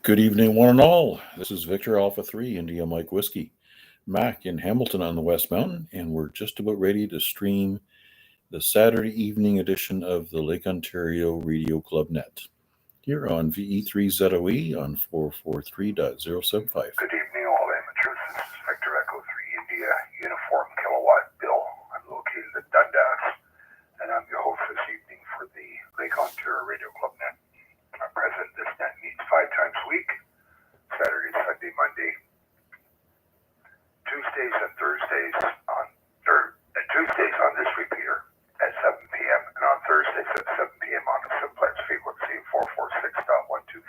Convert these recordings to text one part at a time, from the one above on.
Good evening, one and all. This is Victor Alpha 3 India Mike Whiskey, Mac in Hamilton on the West Mountain, and we're just about ready to stream the Saturday evening edition of the Lake Ontario Radio Club Net here on VA3ZOE on 443.075. Good evening, all amateurs. This is Victor Echo 3 India Uniform Kilowatt Bill. I'm located at Dundas, and I'm your host this evening for the Lake Ontario Radio Club Net. I'm present. This net meets 5 times a week, Saturday, Sunday, Monday, Tuesdays and Thursdays Tuesdays on this repeater at 7 p.m. and on Thursdays at 7 p.m. on the simplex frequency 446.125.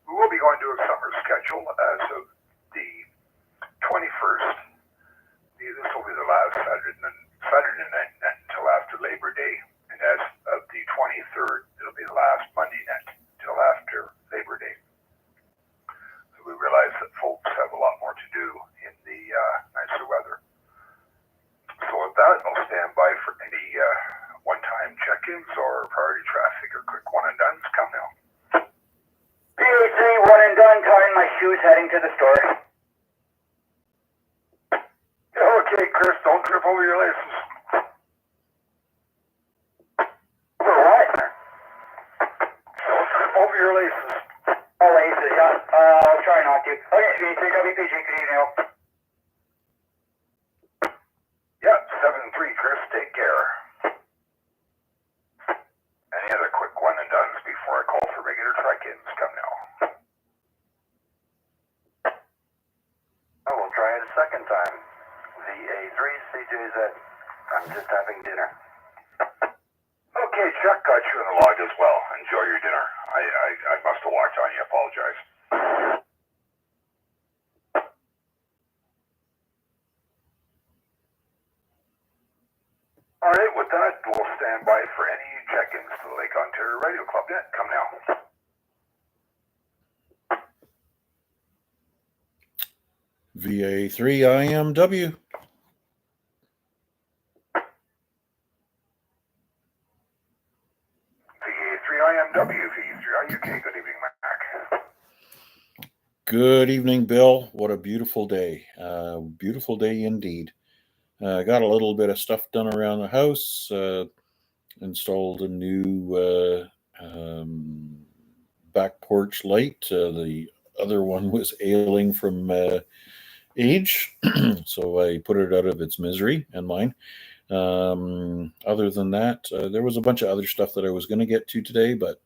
We will be going to a summer schedule as of the 21st. This will be the last Saturday night net until after Labor Day, and as of the 23rd, it'll be the last Monday net until after Labor Day. So we realize that folks have a lot more to do in the nicer weather. So with that, I'll stand by for any one-time check-ins or priority traffic or quick one-and-dones. Come now. VA3, one and done, tying my shoes, heading to the store. Okay, Chris, don't trip over your laces. For what? Don't trip over your laces. Oh, laces, yeah. I'll try not to. Okay, VA3, WPG, good evening. Yep, 7-3, Chris, take care. Any other quick one-and-dones before I call for regular check-ins? Come now. I will try it a second time. VA3, CJZ. I'm just having dinner. Okay, Chuck, got you in the log as well. Enjoy your dinner. I must have walked on you. Apologize. All right, with that, we'll stand by for any check-ins to the Lake Ontario Radio Club Net. Come now. VA3IMW. VA3IMW, VA3IUK. Good evening, Mac. Good evening, Bill. What a beautiful day. Beautiful day indeed. Got a little bit of stuff done around the house. Installed a new back porch light. The other one was ailing from age, so I put it out of its misery and mine. Other than that, there was a bunch of other stuff that I was going to get to today, but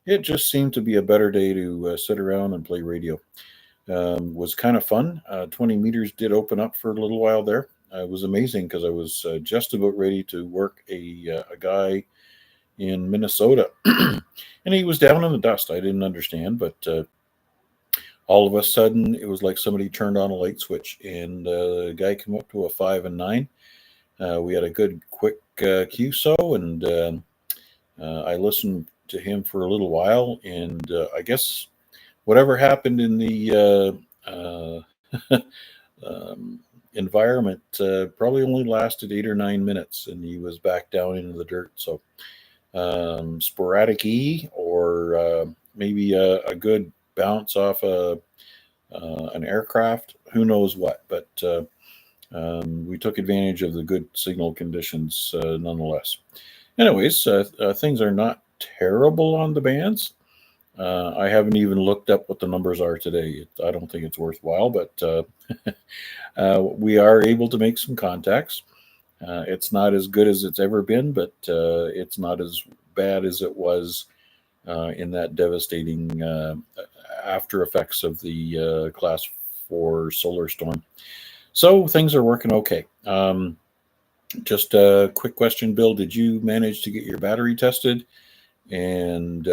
it just seemed to be a better day to sit around and play radio. Was kind of fun. 20 meters did open up for a little while there. It was amazing because I was just about ready to work a guy in Minnesota, and he was down in the dust. I didn't understand, but all of a sudden it was like somebody turned on a light switch, and the guy came up to a 5 and 9. We had a good quick QSO, and I listened to him for a little while, and I guess whatever happened in the environment probably only lasted 8 or 9 minutes, and he was back down into the dirt. So sporadic E, or maybe a good bounce off an aircraft, who knows what, but we took advantage of the good signal conditions nonetheless. Anyways, things are not terrible on the bands. I haven't even looked up what the numbers are today. I don't think it's worthwhile, but we are able to make some contacts. It's not as good as it's ever been, but it's not as bad as it was in that devastating after effects of the Class 4 solar storm. So things are working okay. Just a quick question, Bill. Did you manage to get your battery tested? And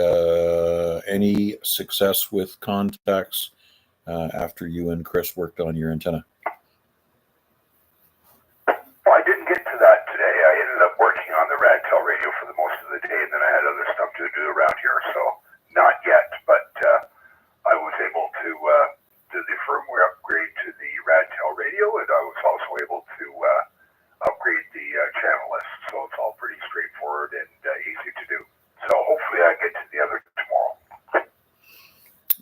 any success with contacts after you and Chris worked on your antenna? Well, I didn't get to that today. I ended up working on the Radtel radio for the most of the day, and then I had other stuff to do around here, so not yet. But I was able to do the firmware upgrade to the Radtel radio, and I was also able to upgrade the channel list. So it's all pretty straightforward and easy to do. So hopefully I get to the other tomorrow.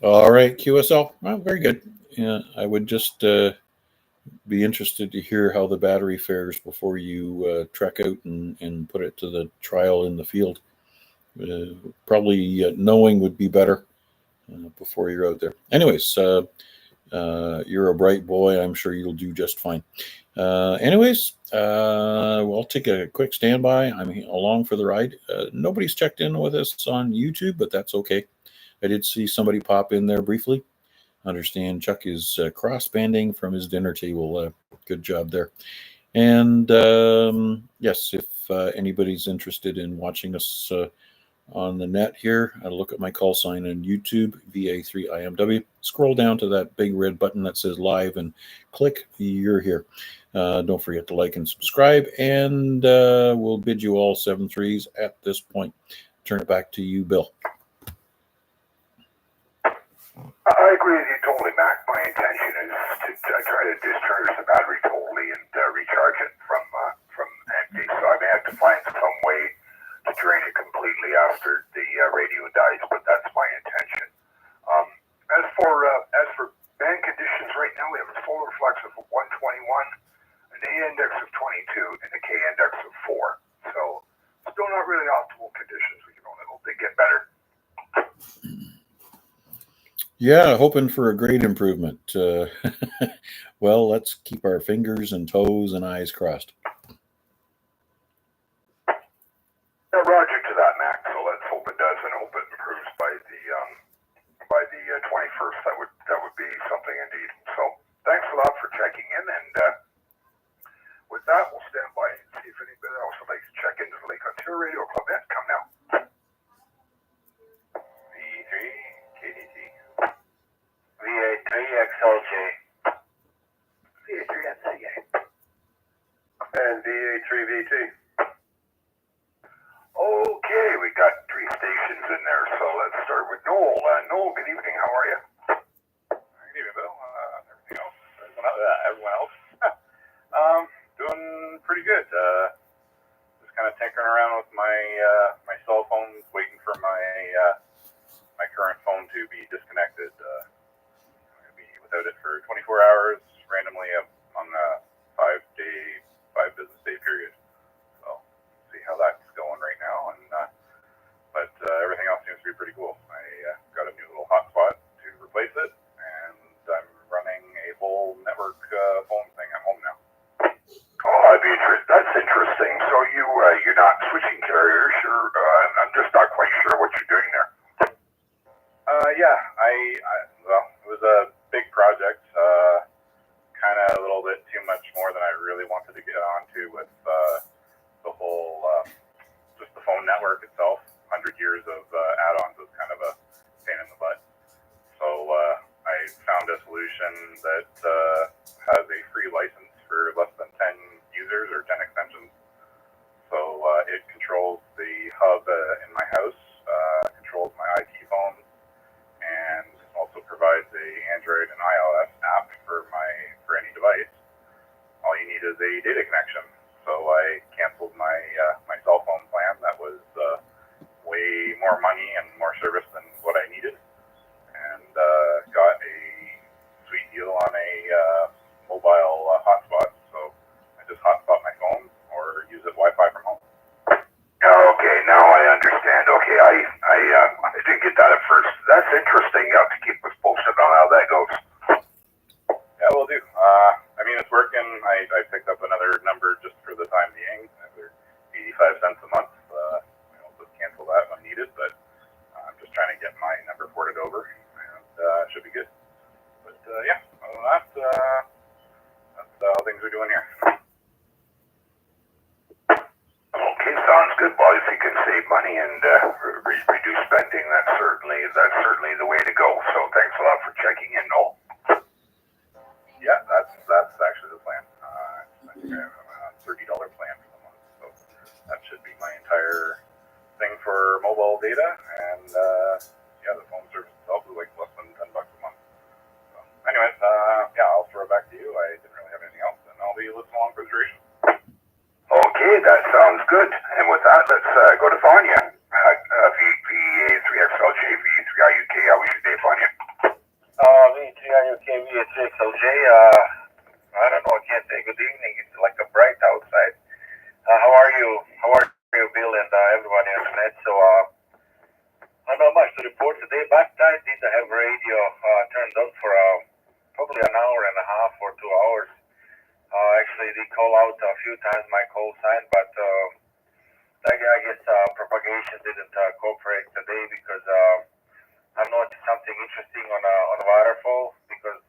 All right, QSL. Well, very good. Yeah, I would just be interested to hear how the battery fares before you trek out and put it to the trial in the field. Probably knowing would be better before you're out there. Anyways, you're a bright boy. I'm sure you'll do just fine. We'll take a quick standby. I'm along for the ride. Nobody's checked in with us on YouTube, but that's okay. I did see somebody pop in there briefly. Understand Chuck is cross banding from his dinner table. Good job there. And yes, if anybody's interested in watching us on the net here, I look at my call sign on YouTube, VA3IMW. Scroll down to that big red button that says live and click. You're here. Don't forget to like and subscribe. And we'll bid you all 7-3s at this point. Turn it back to you, Bill. I agree with you totally, Mac. My intention is to try to discharge the battery totally and recharge it from empty. So I may have to find some way to drain it completely after the radio dies, but that's my intention. As for band conditions, right now we have a solar reflex of 121, an A index of 22, and a K index of 4. So still not really optimal conditions. We can only hope they get better. Yeah, hoping for a great improvement. Well, let's keep our fingers and toes and eyes crossed. Roger to that, Mac. So let's hope it does and hope it improves by the 21st. That would be something indeed. So thanks a lot for checking in, and with that, we'll stand by and see if anybody else would like to check into the Lake Ontario Radio Club. Come now. V3 KDT. VA3XLJ. VA3MCA. And VA3VT. Okay, we got 3 stations in there, so let's start with Noel. Noel, good evening. How are you? Good evening, Bill. Everyone else. Doing pretty good. Just kind of tinkering around with my my cell phone, waiting for my my current phone to be disconnected. I'm going to be without it for 24 hours, randomly on a 5 business day period. So see how that's going right now. And but everything else seems to be pretty cool. I got a new little hotspot to replace it, and I'm running a whole network phone thing at home now. Oh, that's interesting. So you're not switching carriers. I'm just not quite sure what you're doing there. Yeah, well, it was a big project, kind of a little bit too much more than I really wanted to get onto with the whole, just the phone network itself. 100 years of add-ons was kind of a pain in the butt. So I found a solution that has a free license for less than 10 users or 10 extensions. So it controls the hub in my house, controls my IT phone, and also provides a Android and iOS app for any device. All you need is a data connection. So I canceled my my cell phone plan that was way more money and more service than what I needed, and got a sweet deal on a mobile hotspot. So I just hotspot my phone or use it Wi-Fi from home. Okay, now I understand. Okay, I didn't get that at first. That's interesting. You have to keep us posted on how that goes. Yeah, will do. I mean, it's working. I picked up another number just for the time being. They're 85 cents a month. I'll just cancel that when needed, but I'm just trying to get my number ported over, and it should be good. But yeah, other than that, that's how things are doing here. Okay, sounds good. Well, if you can save money and reduce spending, that's certainly the way to go. So thanks a lot for checking in, Noel. Yeah, that's actually the plan. I think I have a $30 plan for the month, so that should be my entire thing for mobile data. And yeah, the phone service itself is like less than $10 a month. So, anyways, yeah, I'll throw it back to you. I didn't really have anything else, and I'll be listening along for the duration. Okay, that sounds good. And with that, let's go to Vanya. VA3XLJ, V3IUK. How was your day, Vanya? few times my call sign, but I guess propagation didn't cooperate today because I noticed something interesting on a waterfall because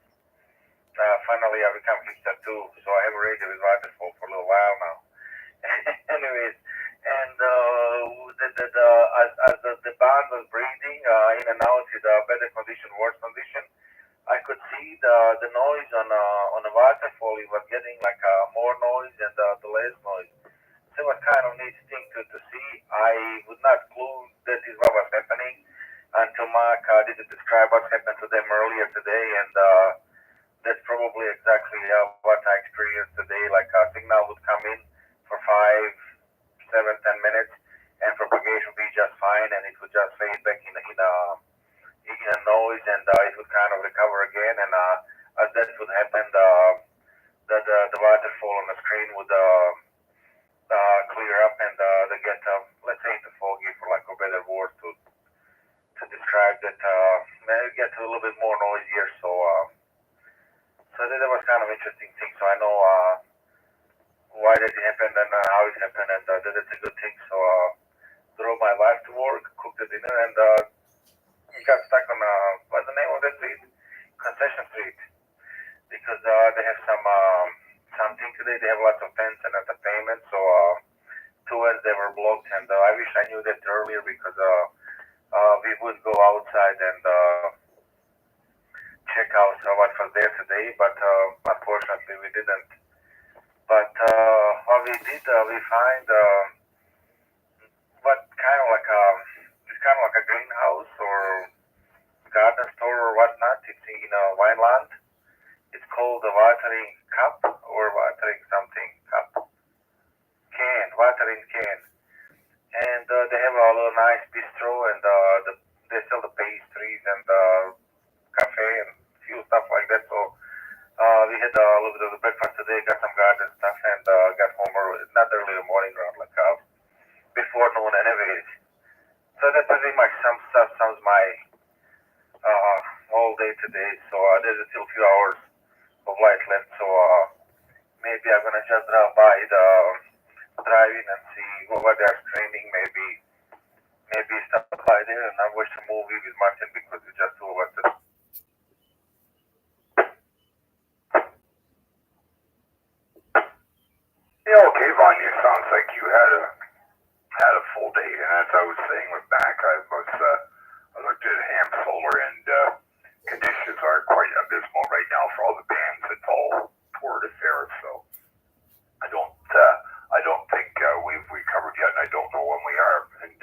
finally I become hipster too, so I have already with waterfall for a little while now. Anyways, and as the band was breathing in and out with better condition, worse condition, I could see the noise on the waterfall. It was getting like more noise and the less noise. So it was kind of neat thing to see. I would not clue that is what was happening until Mark didn't describe what happened to them earlier today, and that's probably exactly what I experienced today. Like a signal would come in for 5, 7, 10 minutes, and propagation would be just fine, and it would just fade back in a noise, and it would kind of recover again. And as that would happen, the waterfall on the screen would clear up, and they get let's say into foggy, for lack of a better word to describe that. Maybe get a little bit more noisier. So that was kind of interesting thing. So I know why that happened and how it happened, and that it's a good thing. So drove my wife to work, cooked the dinner, and we got stuck on what's the name of that street? Concession Street, because they have something today. They have lots of tents and entertainment. So towards they were blocked, and I wish I knew that earlier because we would go outside and check out what was there today, but unfortunately we didn't. But what we did, we find what kind of like it's kind of like a greenhouse or garden store or whatnot. It's in a wineland. It's called the watering cup or watering something cup watering can, and they have a little nice bistro, and they sell the pastries and cafe and few stuff like that. So we had a little bit of the breakfast today, got some garden stuff, and got home early, not early in the morning, around like before noon anyways. So that pretty much sums my all day today. So there's still a few hours of light left, so maybe I'm gonna just drive in and see what they're streaming, maybe stop by there and I watch a movie with Martin because it's just two of us. Yeah, okay, Vanya. Sounds like you had a full day, and as I was saying with back, I looked at Ham Solar, and conditions are quite abysmal right now for all the bands that fall toward affairs. So I don't think we've recovered yet, and I don't know when we are. And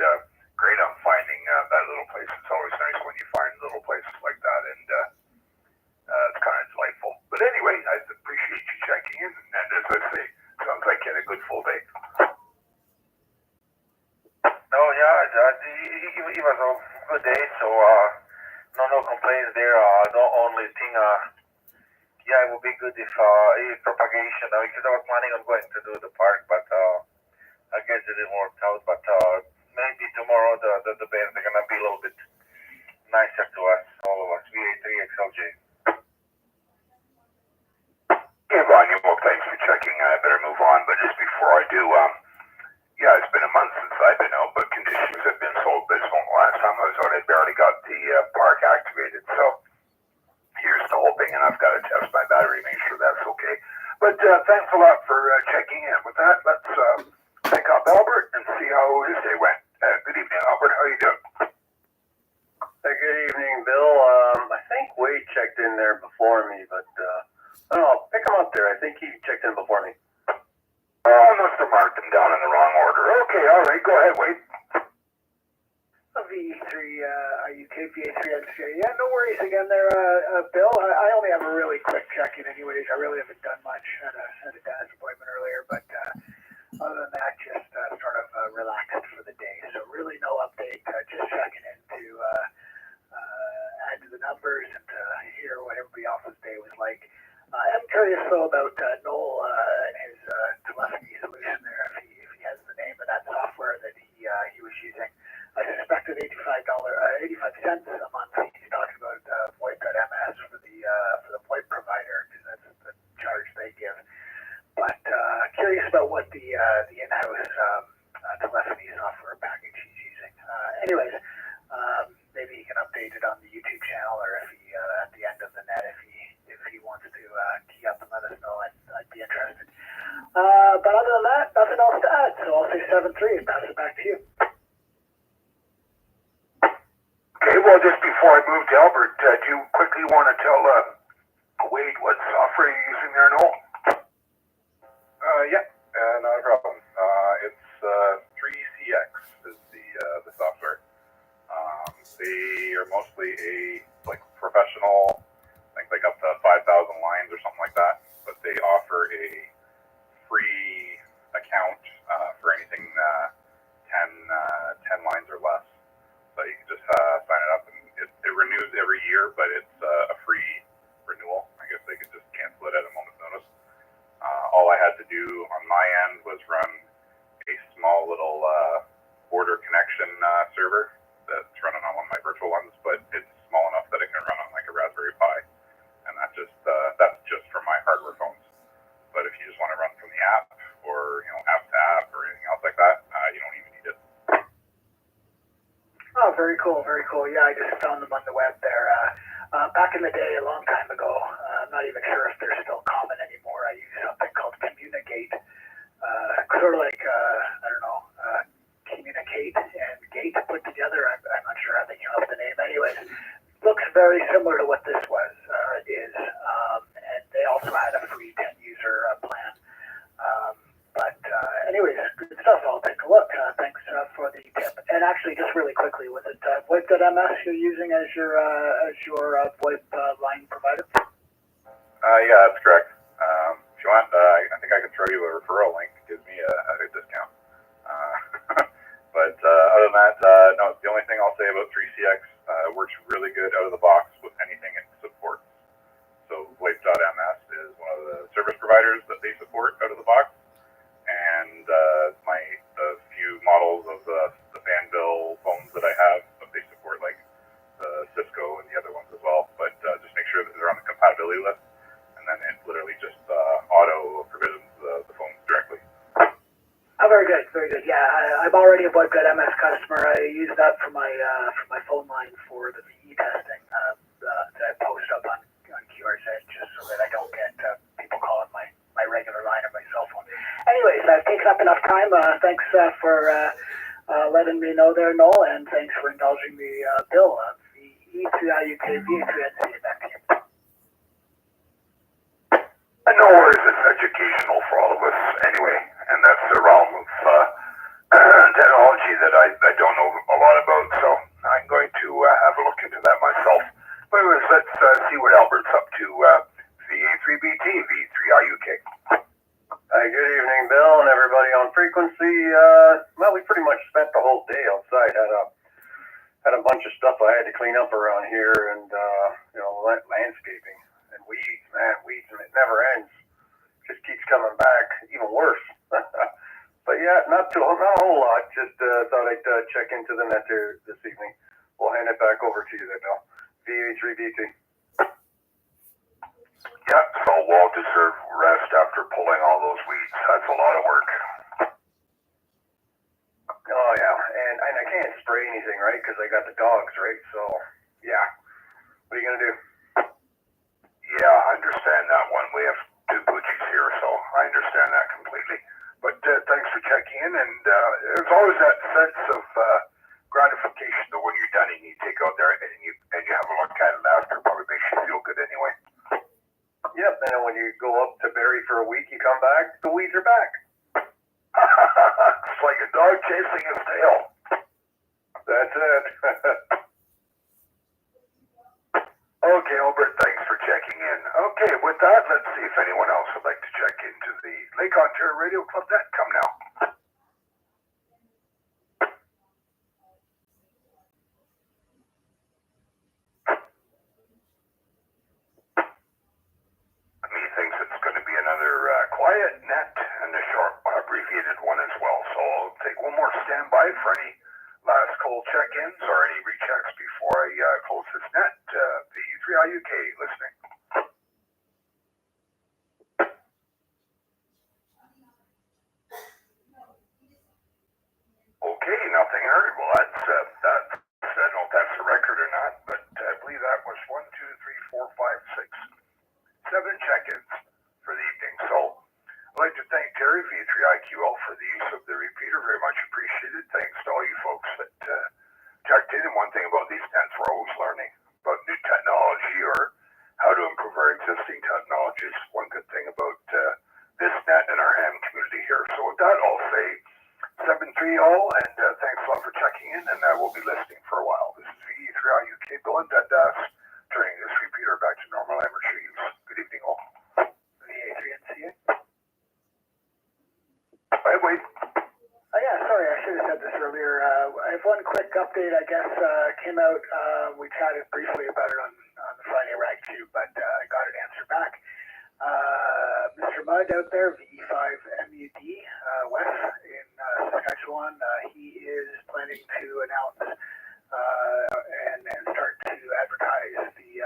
great on finding that little place. It's always nice when you find little places like that, and it's kind of delightful. But anyway, I appreciate you checking in, and as I say, sounds like you had a good full day. Oh yeah, it was a good day, so no complaints there. The only thing, yeah, it would be good if propagation, because I was planning on going to do the park, but I guess it didn't work out. But maybe tomorrow the bands are gonna be a little bit nicer to us, all of us. VA3XLJ. Yeah, Vanya, well, thanks for checking. I better move on, but just before I do, yeah, it's been a month since I've been out, but conditions have been so abysmal. Last time I was out, I barely got the park activated, so here's to hoping, and I've got to test my battery, make sure that's okay. But thanks a lot for checking in. With that, let's pick up Albert and see how his day went. Good evening, Albert. How are you doing? Good evening, Bill. I think Wade checked in there before me, but I don't know. I'll pick him up there. I think he checked in before me. Oh, I must have marked them down in the wrong order. Okay, all right. Go ahead, Wade. VA3, are you VA3XJ? Yeah, no worries again there, Bill. I only have a really quick check-in anyways. I really haven't done much. Had a dentist appointment earlier, but other than that, just sort of relaxed for the day. So really no update. Just checking in to add to the numbers and to hear what everybody else's day was like. I'm curious though about Noel and his telephony solution there. If he has the name of that software that he was using. I suspected $85 a month. He's talking about VoIP.ms for the VoIP provider because that's the charge they give. But curious about what anyways, maybe he can update it on the YouTube channel, or if he at the end of the net, if he wants to key up and let us know, I'd be interested. But other than that, nothing else to add. So I'll say 7-3 and pass it back to you. Okay, well, just before I move to Albert, do you quickly want to tell Wade what software you're using there, Noel? Yeah, not a problem. It's 3CX is the software. They are mostly a professional, I think up to 5,000 lines or something like that. But they offer a free account for anything 10 lines or less. So you can just sign it up, and it renews every year, but it's a free renewal. I guess they could just cancel it at a moment's notice. All I had to do on my end was run a small little border connection server that's running on one of my virtual ones, but it's small enough that it can run on a Raspberry Pi, and that's just for my hardware phones. But if you just want to run from the app, or app to app, or anything else like that, you don't even need it. Oh, very cool, very cool. Yeah, I just found them on the web there. Back in the day, a long time ago, I'm not even sure if they're still common anymore. I used something called Communicate, sort of like, I don't know, Communicate and Gate put together. I'm not sure how they came up with the name. Anyways, looks very similar to what this is. And they also had a free 10-user plan. Anyways, good stuff. I'll take a look. Thanks for the tip. And actually, just really quickly, was it VoIP.ms you're using as your VoIP line provider? Yeah, that's correct. If you want, I think I can throw you a referral link. It gives me a discount. But other than that, no, the only thing I'll say about 3CX, it works really good out of the box with anything it supports. So VoIP.ms is one of the service providers that they support out of the box. And the few models of the Fanville phones that I have, but they support the Cisco and the other ones as well. But just make sure that they're on the compatibility list, and then it literally just auto provisions the phones directly. Oh, very good, very good. Yeah, I'm already a VoIP.ms customer. I use that for my phone line for the VE testing that I post up on QRZ, just so that I don't get people calling my regular line or my cell phone. Anyways, I've taken up enough time. Thanks for letting me know there, Noel, and thanks for indulging me, Bill. VA3IMW VA3IMW. Back to you. No worries, it's educational for all of us anyway, and that's the realm of technology that I don't know a lot about, so I'm going to have a look into that myself. But anyways, let's see what Albert's up to. VA3BT, V3IUK. Hi, good evening, Bill, and everybody on frequency. Well, we pretty much spent the whole day outside. Had a bunch of stuff I had to clean up around here, and landscaping and weeds, and it never ends. Just keeps coming back, even worse. But yeah, not a whole lot. Just thought I'd check into the net there this evening. We'll hand it back over to you there, Bill. VA3BT. Yeah, so well-deserved rest after pulling all those weeds. That's a lot of work. Oh yeah, and I can't spray anything, right? Because I got the dogs, right? So yeah, what are you gonna do? Yeah, I understand that one. We have two Gucci's here, so I understand that completely. But thanks for checking in, and there's always that sense of gratification that when you're done and you take out there and you have a look at it after, probably makes you feel good anyway. Yep, and then when you go up to bury for a week, you come back, the weeds are back. It's like a dog chasing his tail. That's it. Okay, Albert, thanks for checking in. Okay, with that, let's see if anyone else would like to check into the Lake Ontario Radio Club net. Come now. Methinks it's going to be another quiet net and a short abbreviated one as well. So I'll take one more standby for any last call check-ins or any rechecks before I close this net. V3IUK listening. Okay, nothing heard. Well, that's checking in, and we'll be listening for a while. This is VA3IMW Bill and Dundas, turning this repeater back to normal amateur use. Good evening, all. VA3NCA. Wait. Yeah, sorry, I should have said this earlier. I have one quick update, I guess, came out. We chatted briefly about it on the Friday Rag Tube, but I got an answer back. Mr. Mudd out there, VA3IMW West in Saskatchewan, he is planning to announce and start to advertise the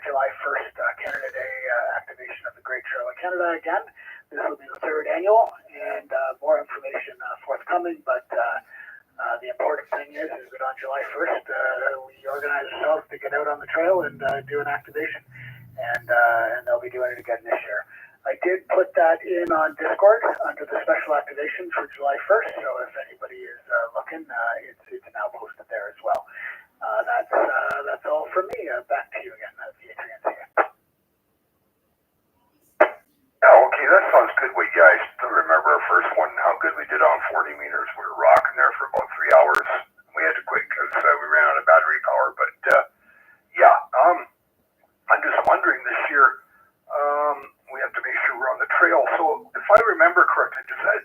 July 1st Canada Day activation of the Great Trail of Canada again. This will be the third annual, and more information forthcoming, but the important thing is that on July 1st, we organize ourselves to get out on the trail and do an activation, and they'll be doing it again this year. I did put that in on Discord under the special activation for July 1st, so if anybody is looking, it's now posted there as well. That's all from me. Back to you again, VA3NCA. Oh, okay, that sounds good. Wait, yeah, I still remember our first one, how good we did on 40 meters. We were rocking there for about 3 hours. We had to quit because we ran out of battery power, but I'm just wondering this year, we have to make sure we're on the trail. So if I remember correctly, does that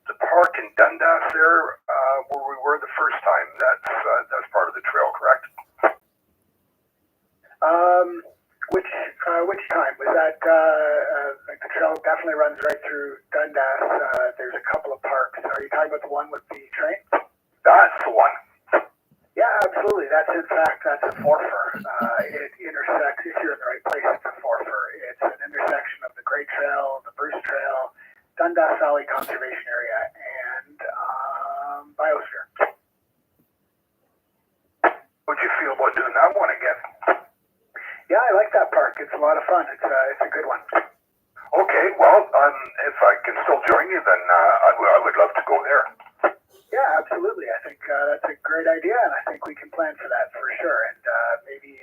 the park in Dundas there, where we were the first time, that's part of the trail, correct? Which time was that? Like the trail definitely runs right through Dundas. There's a couple of parks. Are you talking about the one with the train? That's the one. Yeah, absolutely. That's a forfer. It intersects, if you're in the right place, it's a forfer. It's an intersection of the Great Trail, the Bruce Trail, Dundas Valley Conservation Area, and Biosphere. What'd you feel about doing that one again? Yeah, I like that park. It's a lot of fun. It's a good one. Okay, well, if I can still join you, then I would love to go there. Yeah, absolutely. I think that's a great idea, and I think we can plan for that for sure. And maybe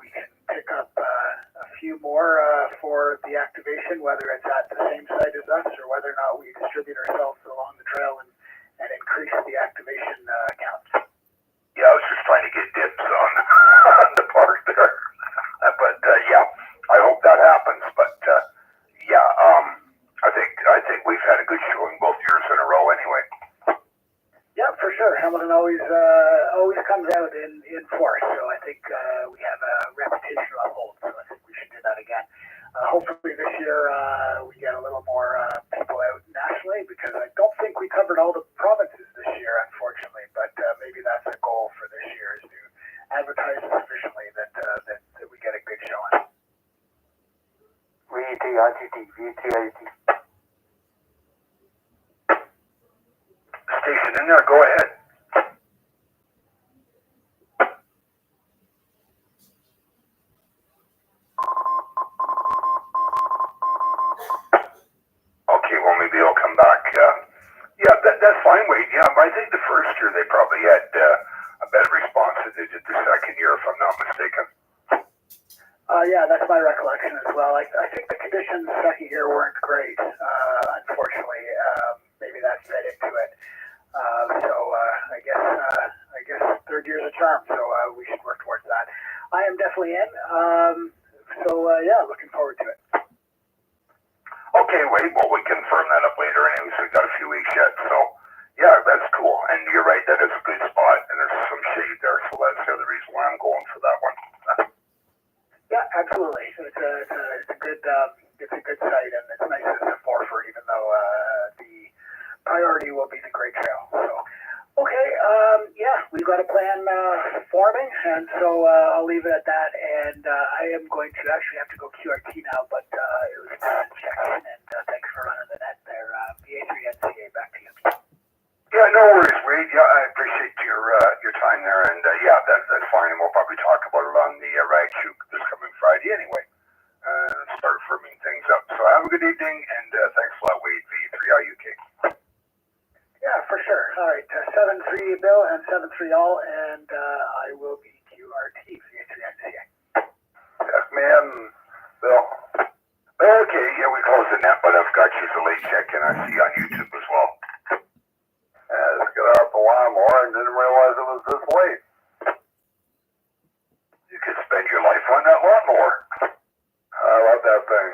we can pick up a few more for the activation, whether it's at the same site as us or whether or not we distribute ourselves along the trail and increase the activation counts. Yeah, I was just trying to get dibs on the park there. But I hope that happens. But I think we've had a good showing both years in a row anyway. Yeah, for sure. Hamilton always comes out in force, so I think we have a reputation to uphold. So I think we should do that again. Hopefully this year we get a little more people out nationally, because I don't think we covered all the provinces this year, unfortunately. But maybe that's the goal for this year, is to advertise sufficiently that we get a good showing. VA3IMW. Station in there, go ahead. Okay, well, maybe I'll come back. That's fine, Wade. Yeah, I think the first year they probably had a better response than they did the second year, if I'm not mistaken. Yeah, that's my recollection as well. I think the conditions the second year weren't great, unfortunately. Maybe that fed into it. So I guess third year's a charm, so we should work towards that. I am definitely in. Looking forward to it. Okay, Wade, well, we confirm that up later anyways. We've got a few weeks yet, so yeah, that's cool. And you're right, that is a good spot, and there's some shade there, so that's the other reason why I'm going for that one. Yeah, absolutely. It's a good site, and it's nice as a forfer, even though the priority will be the Great Trail. So, okay, we've got a plan forming, and so I'll leave it at that. And I am going to actually have to go QRT now, but it was a check-in, and thanks for running the net there. VA3NCA, back to you. Yeah, no worries, Wade. Yeah, I appreciate your time there, and that's fine. And we'll probably talk about it on the Rag Tube this coming Friday anyway. Start firming things up. So have a good evening, and thanks a lot, Wade, VA3IUK. Yeah, for sure. All right, 7-3 Bill and 7-3 all, and I will be QRT VA3NCA. Yes, ma'am, Bill. Okay, yeah, we closed the net, but I've got you as a late check-in. I see you on YouTube as well. Let's go. didn't realize it was this late. You could spend your life on that lawnmower. I love that thing.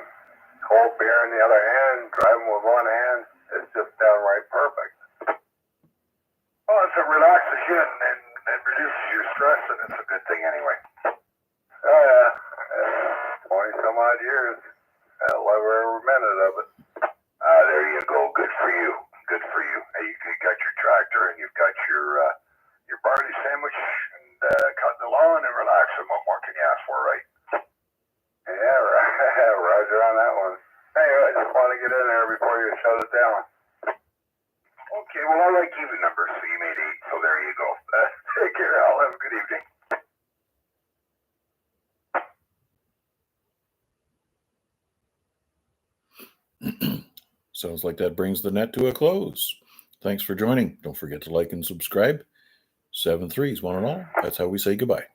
Cold beer in the other hand, driving with one hand. It's just downright perfect. Well, if it relaxes you and reduces your stress, then it's a good thing anyway. Oh yeah, 20 some odd years. I love every minute of it. There you go. Good for you. Good for you. Hey, you got your tractor and you've got your barley sandwich and cut the lawn and relaxing. What more can you ask for, right? Yeah, right. Roger on that one. Hey, I just want to get in there before you shut it down. Okay, well, I like even numbers, so you made 8, so there you go. Take care, Al. Have a good evening. Sounds like that brings the net to a close. Thanks for joining. Don't forget to like and subscribe. 7 3s, one and all. That's how we say goodbye.